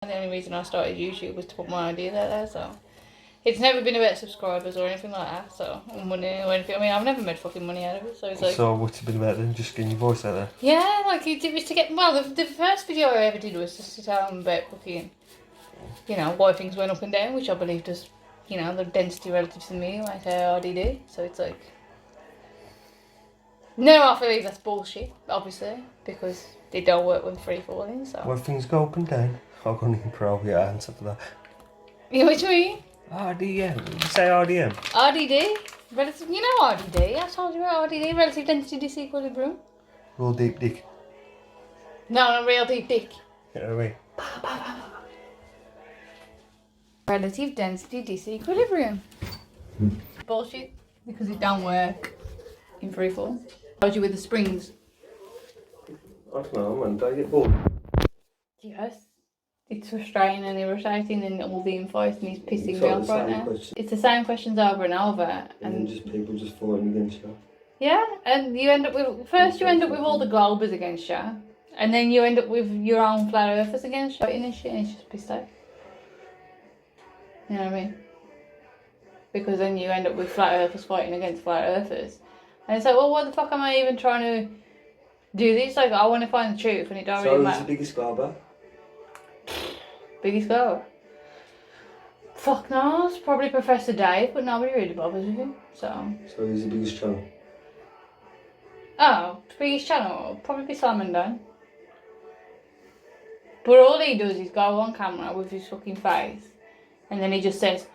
The only reason I started YouTube was to put my ideas out there, so it's never been about subscribers or anything like that, so or money or anything. I mean, I've never made fucking money out of it, so it's like. So what's it been about then? Just getting your voice out there? Yeah, like it was to get. Well, the first video I ever did was just to tell them about fucking, why things went up and down, which I believe does, the density relative to me, like RDD. So it's like. No, I believe that's bullshit, obviously, because they don't work with free falling, so. When things go up and down, I'll go and improv your answer for that. You know what I mean? RDM. You say RDM? RDD? Relative, RDD. I told you about RDD, relative density disequilibrium. Real deep dick. No, not real deep dick. You know what I mean? Relative density disequilibrium. Bullshit, because it don't work in free fall. Told you with the springs. I don't know, man. Do I get bored? Yes. It's frustrating and irritating and all the infights and he's pissing me off right now. It's the same questions over and over. And just people just fighting against you. Yeah, and you end up with all the globers against you. And then you end up with your own flat earthers against you and shit, and it's just pissed off. You know what I mean? Because then you end up with flat earthers fighting against flat earthers. And it's like, well, what the fuck am I even trying to do this? Like, I want to find the truth and it don't really matter. So who's the biggest glober? Biggest glober? Fuck knows. Probably Professor Dave, but nobody really bothers with him, so. So who's the biggest channel? Oh, biggest channel? Probably Simon Dan. But all he does is go on camera with his fucking face and then he just says,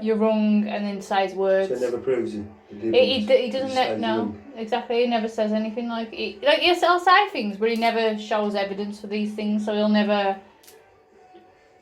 you're wrong, and then says words. So it never proves it? He doesn't know. Exactly, he never says anything like... yes, I'll say things, but he never shows evidence for these things, so he'll never...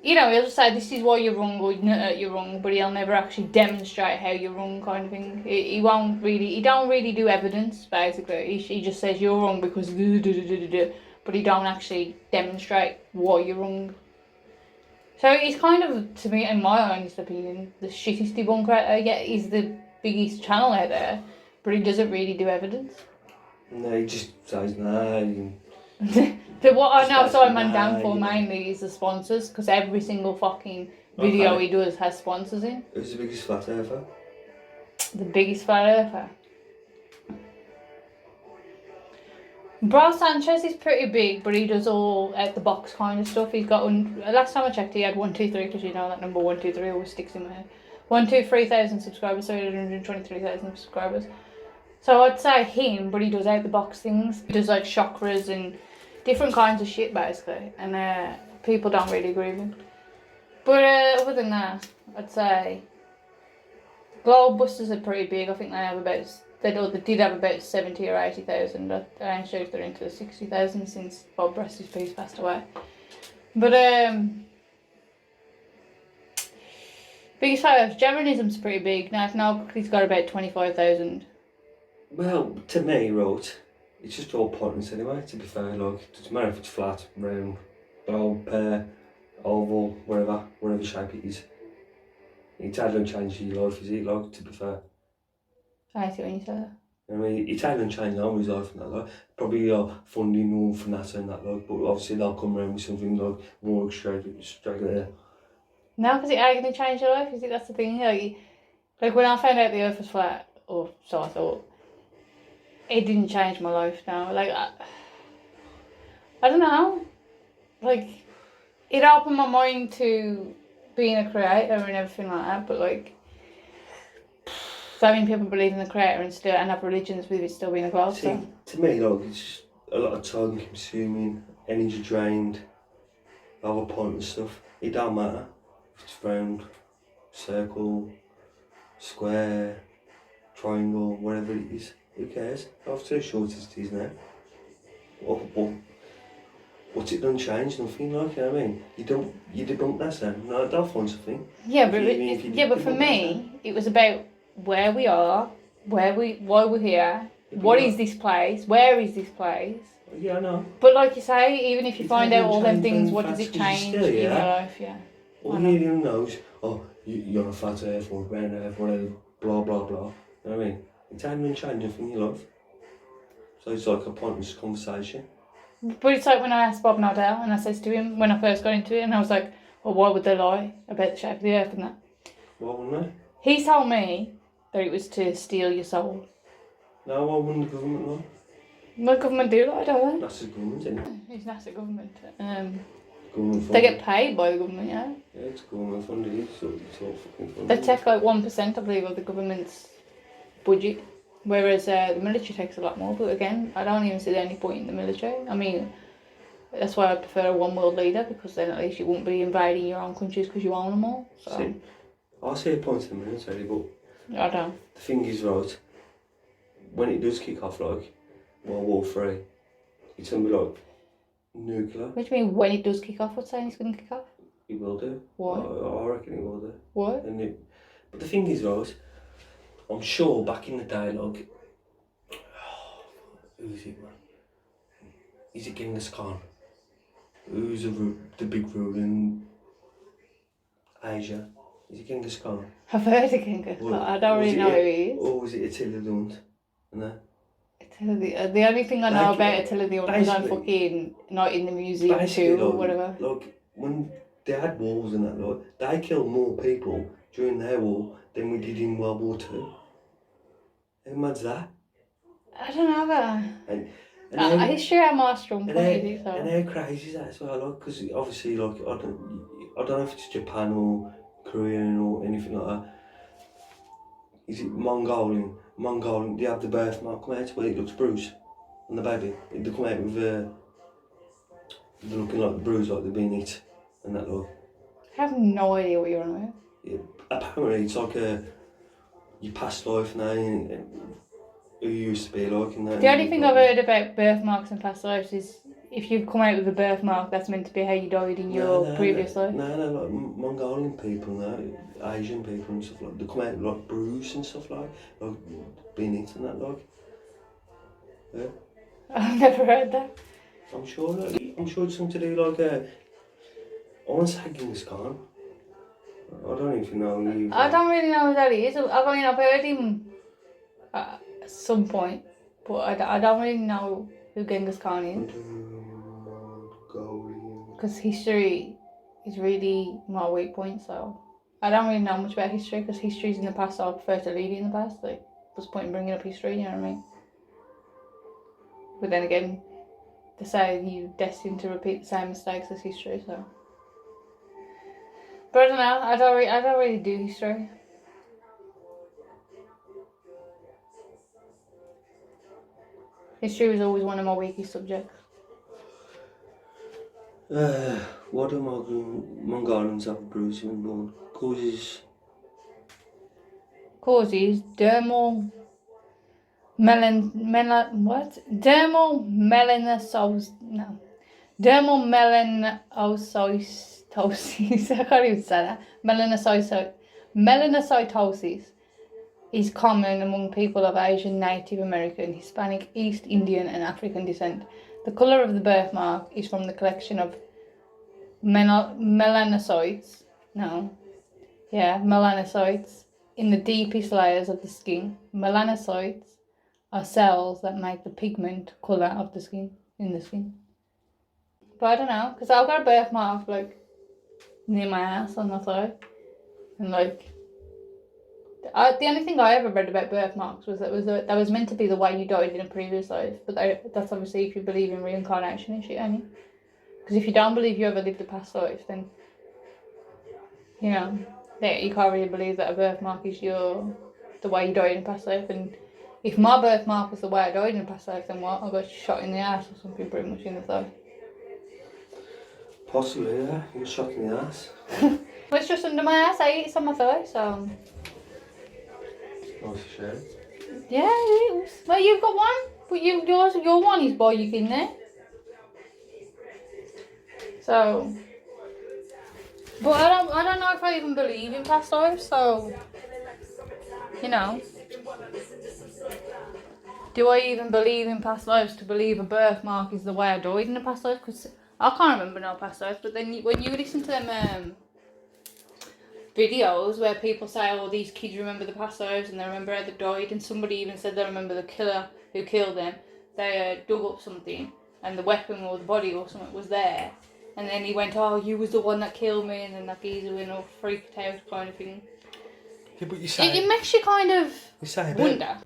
he'll just say, this is why you're wrong, or you're wrong, but he'll never actually demonstrate how you're wrong, kind of thing. He don't really do evidence, basically. He just says you're wrong because... But he don't actually demonstrate why you're wrong. So he's kind of, to me, in my honest opinion, the shittest debunker. Yeah, he's the biggest channel out there, but he doesn't really do evidence. No, he just says, nah. What I know Simon Dan for mainly is the sponsors, because every single fucking video he does has sponsors in. Who's the biggest flat earther? The biggest flat earther? Bro Sanchez is pretty big, but he does all out the box kind of stuff. He's got, last time I checked, he had 123, because that number 123 always sticks in my head. 123,000 subscribers, so he had 123,000 subscribers. So I'd say him, but he does out the box things. He does like chakras and different kinds of shit basically, and people don't really agree with him. But other than that, I'd say Globebusters are pretty big. I think they have about. They did have about 70 or 80,000. I ain't sure if they're into the 60,000 since Bob Rest his peace passed away. But biggest fighters, Jamanism's pretty big. Now he's got about 25,000. Well, to me, right, it's just all pointless anyway, to be fair. Like, it doesn't matter if it's flat, round, old, pear, oval, whatever shape it is. It hasn't changed your life, is it? Like, to be fair. I see when you say that. I mean, it hasn't changed nobody's life and that, like. Probably funding all from that and that, like, but obviously they'll come around with something like more straight there. No, because it ain't going to change your life, is it? That's the thing. Like when I found out the earth was flat, or so I thought, it didn't change my life now. Like, I don't know. Like, it opened my mind to being a creator and everything like that, but like, so many people believe in the creator and have religions with it still being a god. See, to me, like, it's just a lot of time consuming, energy drained, other pointless stuff. It don't matter if it's round, circle, square, triangle, whatever it is. Who cares? After as short as it is now. What's it done change? Nothing, like, you know what I mean? You debunk that then. No, they'll find something. Yeah, but for me, it was about where we are, why we're here, what is this place, where is this place? Yeah, I know. But like you say, even if you find out all them things, what does it change in your life? Yeah. All you even knows, you're a flat earth or round earth, whatever, blah blah blah. You know what I mean? It ain't even changed nothing in your life. So it's like a pointless conversation. But it's like when I asked Bob Noddell and I says to him when I first got into it, and I was like, well, why would they lie about the shape of the earth and that? Why wouldn't they? He told me that it was to steal your soul. No, why wouldn't the government lie? The government do lie, don't That's the government, isn't it? they? It's NASA government. Government They funded. get paid by the government, yeah. Yeah, it's government funded. It's all fucking funded. They take like 1%, I believe, of the government's budget, whereas the military takes a lot more. But again, I don't even see any point in the military. I mean, that's why I prefer a one world leader, because then at least you won't be invading your own countries because you own them all. So See, I see a point in the military, but I don't. the thing is, right, when it does kick off, like World War III, it's gonna be like nuclear. What do you mean when it does kick off? What's saying it's going to kick off? It will do. Why? I reckon it will do. Why? But the thing is, right, I'm sure back in the day, like, who is it, man? Is it Genghis Khan? Who's the big ruler in Asia? Is it Genghis Khan? I've heard of Genghis Khan. I don't really know who he is. Or was it Attila the Hun? No. The only thing I know about Attila the Hun is I'm fucking not in the museum too or whatever. Like, when they had wars and that, like, they killed more people during their war than we did in World War II. How mad's that? I don't know that. And history I'm more strong and point, is it? So. how crazy is that as well? Like, because obviously, like, I don't know if it's Japan or Korean or anything like that. Is it Mongolian? They have the birthmark come out where it looks bruised on the baby. They come out with they're looking like the bruise, like they've been hit and that, like. I have no idea what you're on about. Yeah, apparently it's like your past life now and who you used to be like and that. The only thing I've heard about birthmarks and past lives is if you come out with a birthmark, that's meant to be how you died in your previous life. No, like Mongolian people, Asian people and stuff like, they come out like bruised and stuff like being hit and that, like. Yeah. I've never heard that. I'm sure it's something to do like I want to say Genghis Khan. I don't even know. I don't really know who that is. I mean, I've heard him at some point, but I don't really know who Genghis Khan is. Because history is really my weak point, so I don't really know much about history, because history's in the past, so I prefer to leave it in the past. Like, what's the point in bringing up history, you know what I mean? But then again, they say you're destined to repeat the same mistakes as history, so. But I don't know, I don't really do history. History was always one of my weakest subjects. What do Mongolians have bruising and bone? Causes dermal melanocytosis. I can't even say that. Melanocytosis is common among people of Asian, Native American, Hispanic, East Indian and African descent. The colour of the birthmark is from the collection of melanocytes in the deepest layers of the skin. Melanocytes are cells that make the pigment colour of the skin, in the skin. But I don't know, because I've got a birthmark like near my ass on the thigh, and like the only thing I ever read about birthmarks was that was meant to be the way you died in a previous life. But that's obviously if you believe in reincarnation and shit, ain't it? Because if you don't believe you ever lived a past life, then you know that you can't really believe that a birthmark is the way you died in a past life. And if my birthmark was the way I died in a past life, then what? I got shot in the ass or something, pretty much in the thigh. Possibly, yeah. You got shot in the ass. Well, it's just under my ass. It's on my thigh, so. Nice shame. Yeah, it is. Well, you've got one, but your one is by your kin there. So, but I don't know if I even believe in past lives. So, you know, do I even believe in past lives to believe a birthmark is the way I died in a past life? Because I can't remember no past lives. But then when you listen to them videos where people say, oh, these kids remember the past lives and they remember how they died, and somebody even said they remember the killer who killed them. They dug up something and the weapon or the body or something was there. And then he went, "Oh, you was the one that killed me," and then that geezer went all freaked out kind of thing. Yeah, but you say... It makes you kind of wonder.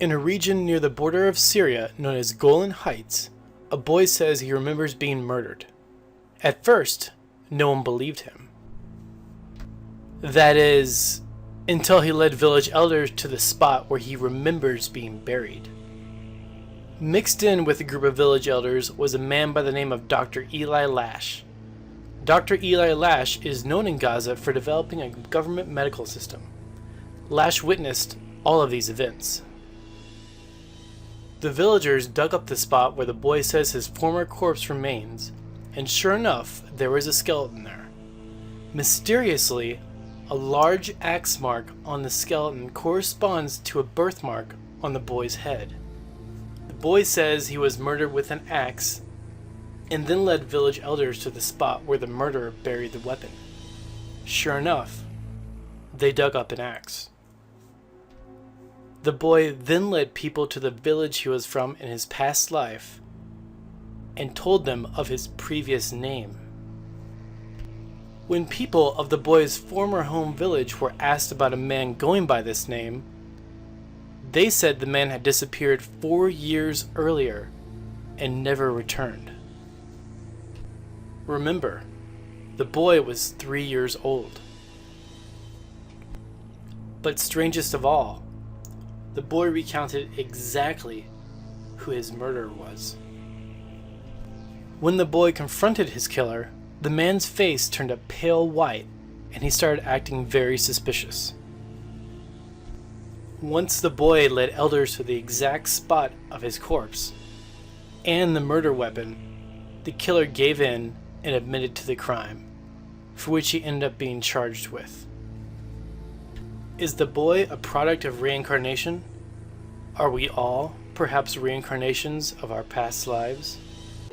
In a region near the border of Syria known as Golan Heights, a boy says he remembers being murdered. At first, no one believed him. That is, until he led village elders to the spot where he remembers being buried. Mixed in with a group of village elders was a man by the name of Dr. Eli Lash. Dr. Eli Lash is known in Gaza for developing a government medical system. Lash witnessed all of these events. The villagers dug up the spot where the boy says his former corpse remains, and sure enough, there was a skeleton there. Mysteriously, a large axe mark on the skeleton corresponds to a birthmark on the boy's head. The boy says he was murdered with an axe, and then led village elders to the spot where the murderer buried the weapon. Sure enough, they dug up an axe. The boy then led people to the village he was from in his past life and told them of his previous name. When people of the boy's former home village were asked about a man going by this name, they said the man had disappeared 4 years earlier and never returned. Remember, the boy was 3 years old. But strangest of all, the boy recounted exactly who his murderer was. When the boy confronted his killer, the man's face turned a pale white and he started acting very suspicious. Once the boy led elders to the exact spot of his corpse and the murder weapon, the killer gave in and admitted to the crime, for which he ended up being charged with. Is the boy a product of reincarnation? Are we all perhaps reincarnations of our past lives?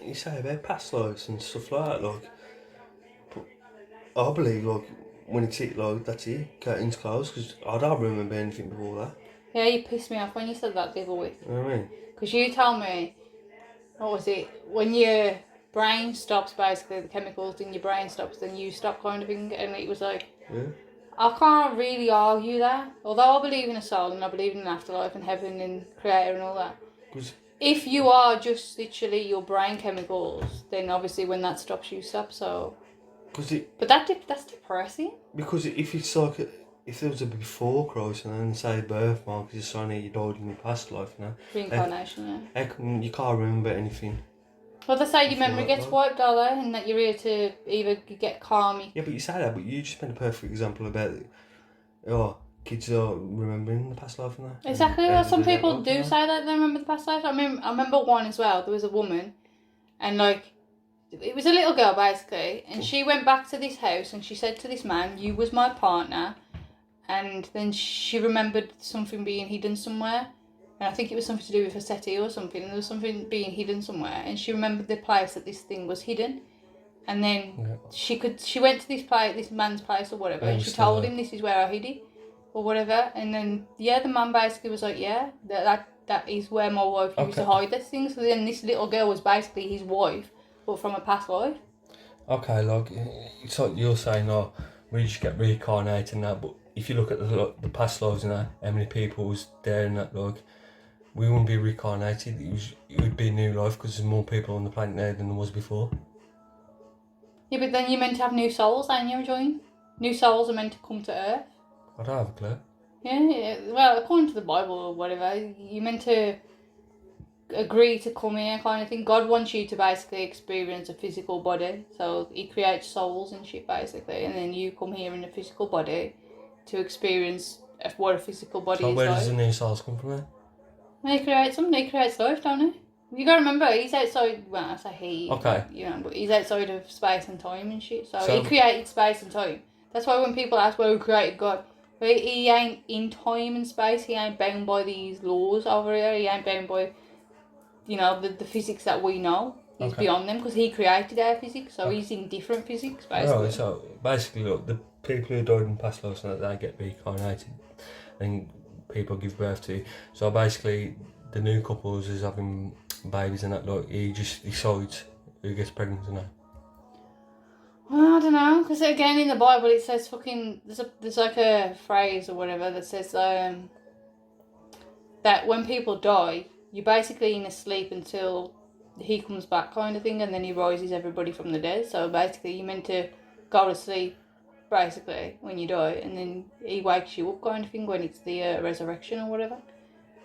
You say about past lives and stuff like that, like, but I believe, like, when it's it, like, that's it, curtains closed, because I don't remember anything before that. Yeah, you pissed me off when you said that the other week. You know what I mean? Because you told me, what was it, when your brain stops, basically, the chemicals in your brain stops, then you stop kind of thing, and it was like, Yeah. I can't really argue that. Although I believe in a soul and I believe in an afterlife and heaven and creator and all that. If you are just literally your brain chemicals, then obviously when that stops, you stop. So. But that's depressing. Because if it's like, if there was a before Christ and then say birthmarks, it's a sign that you died in your past life, you know. Reincarnation, yeah. You can't remember anything. Well, they say your memory gets wiped, are they? And that you're here to either get calm. Yeah, but you say that, but you just made a perfect example about it. Oh, kids are remembering the past life and that. Exactly. Well, some people do say that they remember the past life. I remember one as well. There was a woman, and like, it was a little girl basically, and she went back to this house and she said to this man, "You was my partner," and then she remembered something being hidden somewhere. And I think it was something to do with a settee or something. And there was something being hidden somewhere. And she remembered the place that this thing was hidden. And then she went to this man's place or whatever. And she told him, "This is where I hid it." Or whatever. And then, the man basically was like, "Yeah, that is where my wife used to hide this thing." So then this little girl was basically his wife, but from a past life. Okay, like, it's like you're saying, oh, we just get reincarnated and that. But if you look at the past lives and that, how many people was there and that, like, we wouldn't be reincarnated. It would be a new life because there's more people on the planet now than there was before. Yeah, but then you're meant to have new souls, aren't you, Join? New souls are meant to come to Earth. I don't have a clue. Yeah, well, according to the Bible or whatever, you're meant to agree to come here kind of thing. God wants you to basically experience a physical body. So he creates souls and shit basically, and then you come here in a physical body to experience what a physical body is like. So where does the new souls come from then? He creates them. He creates life, don't he? You gotta remember, he's outside. Well, I say he. Okay. You know, but he's outside of space and time and shit. So he created space and time. That's why when people ask, "Well, who created God?" Well, he ain't in time and space. He ain't bound by these laws over here. He ain't bound by, the physics that we know. He's beyond them because he created our physics. So he's in different physics, basically. Right. So basically, look, the people who died in past lives and that, they get reincarnated, and people give birth to. So basically, the new couples is having babies and that, like, he just decides who gets pregnant and that. Well, I don't know, because again in the Bible it says fucking there's like a phrase or whatever that says that when people die, you're basically in a sleep until he comes back, kind of thing, and then he rises everybody from the dead. So basically, you're meant to go to sleep, basically, when you die, and then he wakes you up, kind of thing, when it's the resurrection or whatever.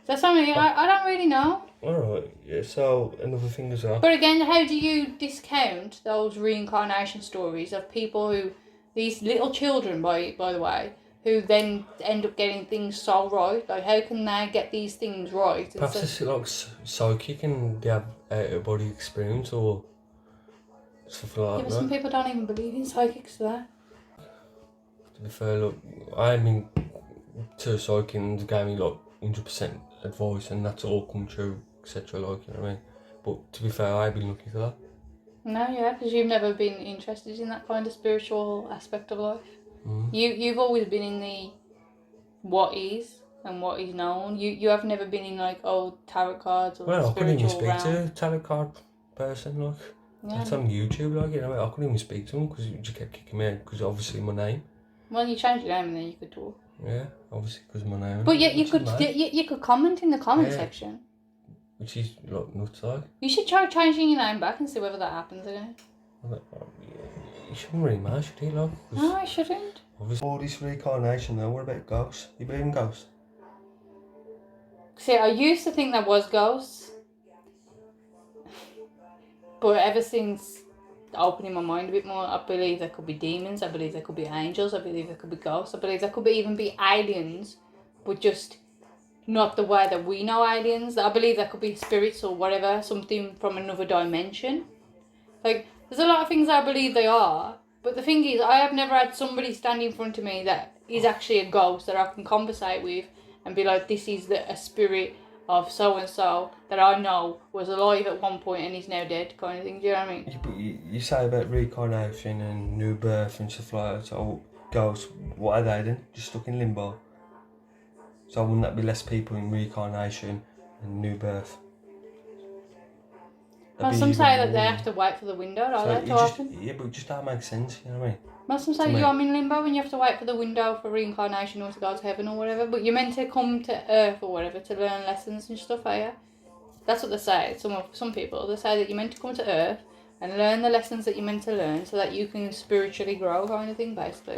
So that's something I don't really know. Alright, yeah, so another thing as well. But again, how do you discount those reincarnation stories of people who, these little children, by the way, who then end up getting things so right? Like, how can they get these things right? Perhaps it's like psychic and they have out-of-body experience or stuff like Yeah, that. but some people don't even believe in psychics, do they? To be fair, look, I've been to a psychic and they gave me like 100% advice and that's all come true, etc. Like, you know what I mean? But to be fair, I've been lucky for that. No, yeah, because you've never been interested in that kind of spiritual aspect of life. You've always been in the what is and what is known. You have never been in like tarot cards or Well, I couldn't even spiritual speak to realm. a tarot card person, like. Yeah. That's on YouTube, like, you know, I couldn't even speak to him because he just kept kicking me out because obviously my name. Well, you change your name and then you could talk. Yeah, obviously because of my name. But yet you could comment in the comment section. Which is like nuts, like. You should try changing your name back and see whether that happens again. You shouldn't really mind, should he, like? No, I shouldn't. Obviously. All this reincarnation though, what about ghosts? You believe in ghosts? See, I used to think there was ghosts. But ever since opening my mind a bit more, I believe there could be demons, I believe there could be angels, I believe there could be ghosts, I believe there could even be aliens, but just not the way that we know aliens. I believe there could be spirits or whatever, something from another dimension. Like, there's a lot of things I believe they are, but the thing is, I have never had somebody stand in front of me that is actually a ghost that I can conversate with and be like, this is a spirit of so-and-so that I know was alive at one point and is now dead, kind of thing. Do you know what I mean? Yeah, but you say about reincarnation and new birth and stuff like that, so ghosts, what are they then? Just stuck in limbo? So wouldn't that be less people in reincarnation and new birth? Well, some say that they have to wait for the window, don't they, to open? Yeah, but it just don't make sense, you know what I mean? Well, some say you're in limbo and you have to wait for the window for reincarnation or to go to heaven or whatever, but you're meant to come to Earth or whatever to learn lessons and stuff, are you? That's what they say. Some people, they say that you're meant to come to Earth and learn the lessons that you're meant to learn so that you can spiritually grow, kind of thing, basically.